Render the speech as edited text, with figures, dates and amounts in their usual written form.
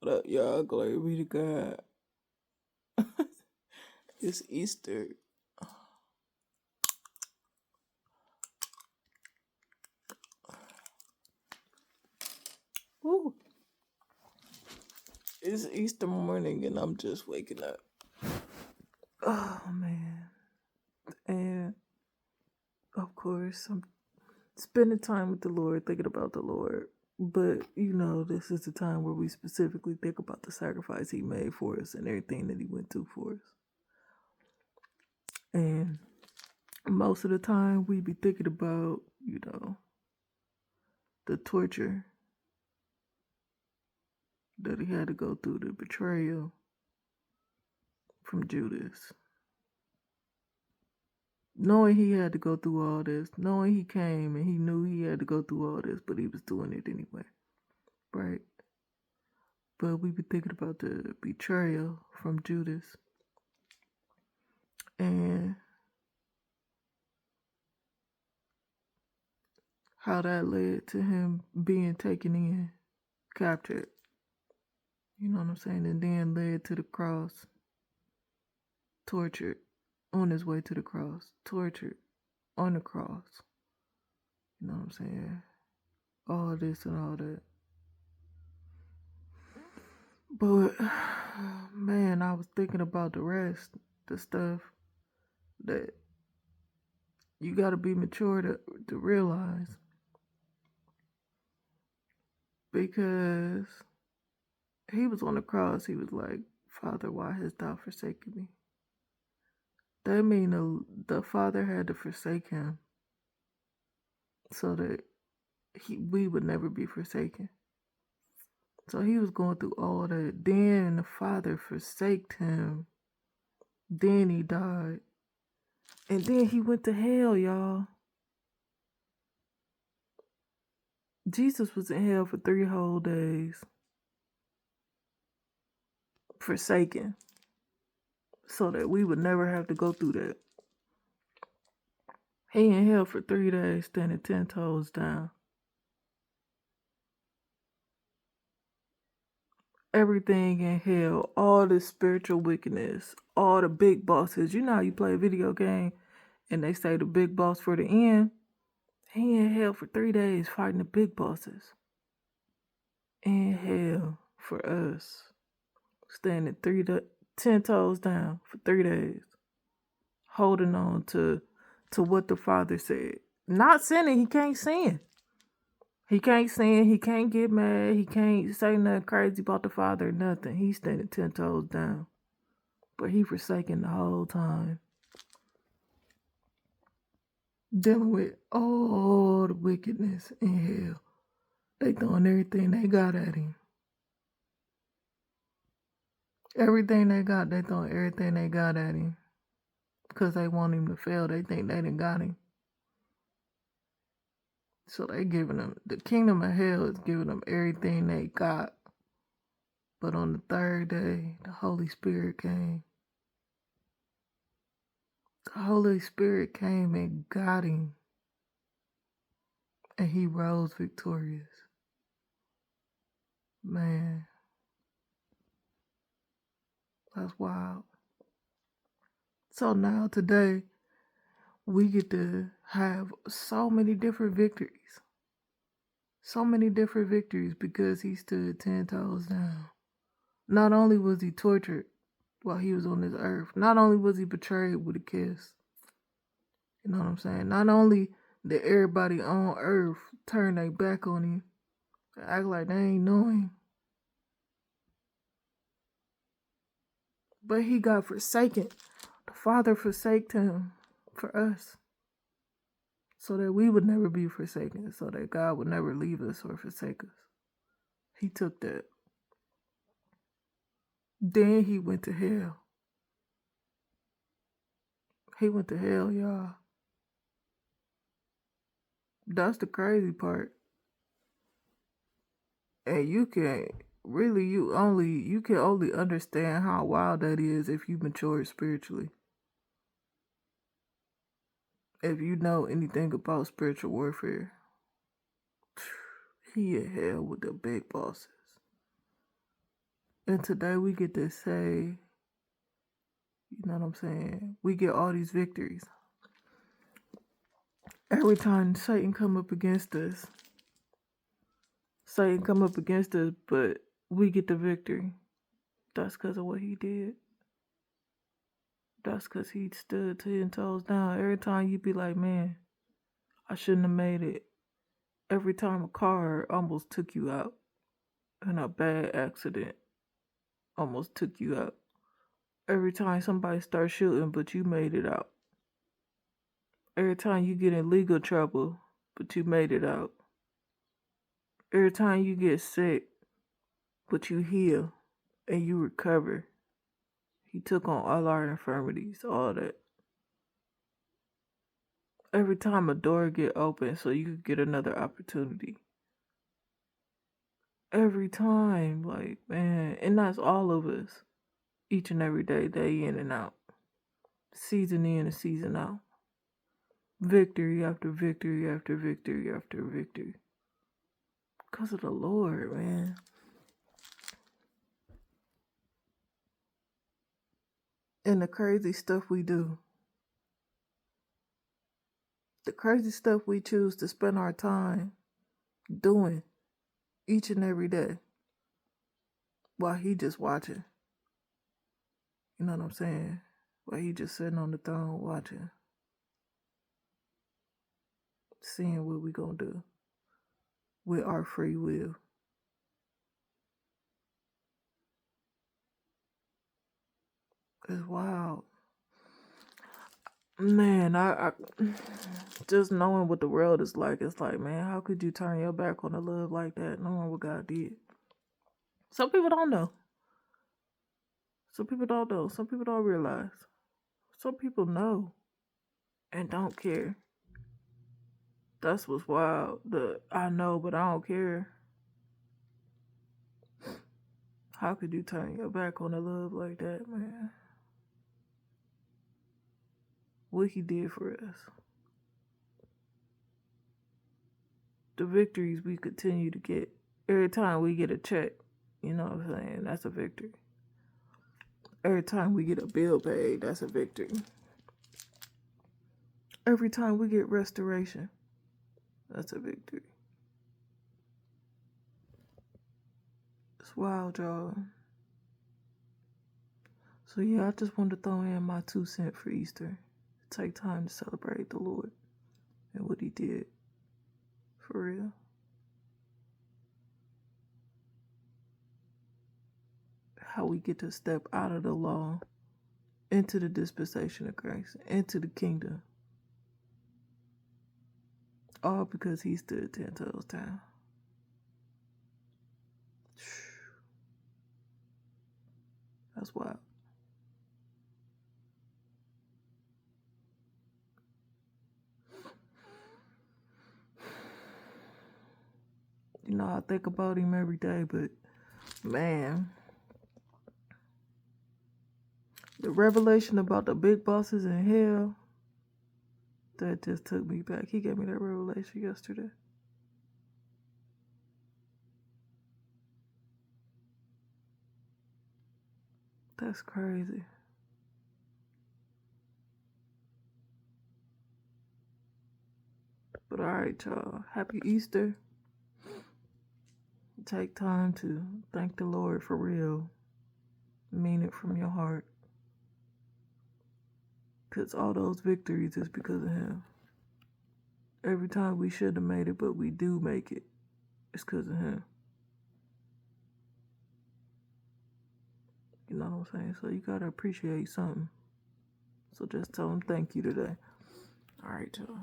What up, y'all? Glory be to God. It's Easter. Woo. It's Easter morning and I'm just waking up. Oh, man. And, of course, I'm spending time with the Lord, thinking about the Lord. But, this is the time where we specifically think about the sacrifice he made for us and everything that he went through for us. And most of the time, we be thinking about, the torture that he had to go through, the betrayal from Judas. Knowing he had to go through all this, knowing he came and he knew he had to go through all this, but he was doing it anyway, right? But we be thinking about the betrayal from Judas and how that led to him being taken in, captured, you know what I'm saying? And then led to the cross, tortured on his way to the cross, tortured on the cross, you know what I'm saying? All this and all that. But, man, I was thinking about the rest, the stuff that you got to be mature to realize. Because he was on the cross, he was like, Father, why hast thou forsaken me? That means the Father had to forsake him so that we would never be forsaken. So he was going through all that. Then the Father forsaked him. Then he died. And then he went to hell, y'all. Jesus was in hell for 3 whole days. Forsaken. So that we would never have to go through that. He in hell for 3 days, standing 10 toes down. Everything in hell, all the spiritual wickedness, all the big bosses. You know how you play a video game and they say the big boss for the end? He in hell for 3 days fighting the big bosses. In hell for us. Standing 10 toes down for 3 days. Holding on to what the Father said. Not sinning, he can't sin. He can't sin, he can't get mad, he can't say nothing crazy about the Father or nothing. He's standing 10 toes down. But he forsaken the whole time. Dealing with all the wickedness in hell. They throwing everything they got at him. Everything they got, they throwing everything they got at him. Because they want him to fail. They think they done got him. So they giving them, the kingdom of hell is giving them everything they got. But on the 3rd day, the Holy Spirit came. The Holy Spirit came and got him. And he rose victorious. Man. That's wild. So now today, we get to have so many different victories. So many different victories because he stood 10 toes down. Not only was he tortured while he was on this earth, not only was he betrayed with a kiss. You know what I'm saying? Not only did everybody on earth turn their back on him and act like they ain't know him, but he got forsaken. The Father forsaked him for us. So that we would never be forsaken. So that God would never leave us or forsake us. He took that. Then he went to hell. He went to hell, y'all. That's the crazy part. And you can only understand how wild that is if you mature spiritually. If you know anything about spiritual warfare. He in hell with the big bosses. And today we get to say, you know what I'm saying? We get all these victories. Every time Satan come up against us, but we get the victory. That's because of what he did. That's because he stood 10 toes down. Every time you be like, man, I shouldn't have made it. Every time a car almost took you out in a bad accident, almost took you out. Every time somebody starts shooting, but you made it out. Every time you get in legal trouble, but you made it out. Every time you get sick, but you heal and you recover. He took on all our infirmities, all that. Every time a door get open so you could get another opportunity. Every time, like, man, and that's all of us. Each and every day, day in and out. Season in and season out. Victory after victory after victory after victory. Because of the Lord, man. And the crazy stuff we do. The crazy stuff we choose to spend our time doing each and every day while he just watching. You know what I'm saying? While he just sitting on the throne watching. Seeing what we gonna do with our free will. It's wild. Man, I just knowing what the world is like, it's like, man, how could you turn your back on the love like that, knowing what God did? Some people don't know. Some people don't know. Some people don't realize. Some people know and don't care. That's what's wild. I know, but I don't care. How could you turn your back on the love like that, man? What he did for us. The victories we continue to get. Every time we get a check, you know what I'm saying? That's a victory. Every time we get a bill paid, that's a victory. Every time we get restoration, that's a victory. It's wild, y'all. So yeah, I just wanted to throw in my 2 cents for Easter. Take time to celebrate the Lord and what he did. For real. How we get to step out of the law into the dispensation of grace, into the kingdom. All because he stood 10 toes down. That's wild. You know, I think about him every day, but man, the revelation about the big bosses in hell, that just took me back. He gave me that revelation yesterday. That's crazy. But alright, y'all. Happy Easter. Take time to thank the Lord for real. Mean it from your heart. Because all those victories is because of him. Every time we should have made it, but we do make it, it's because of him. You know what I'm saying? So you gotta appreciate something. So just tell him thank you today. Alright, y'all.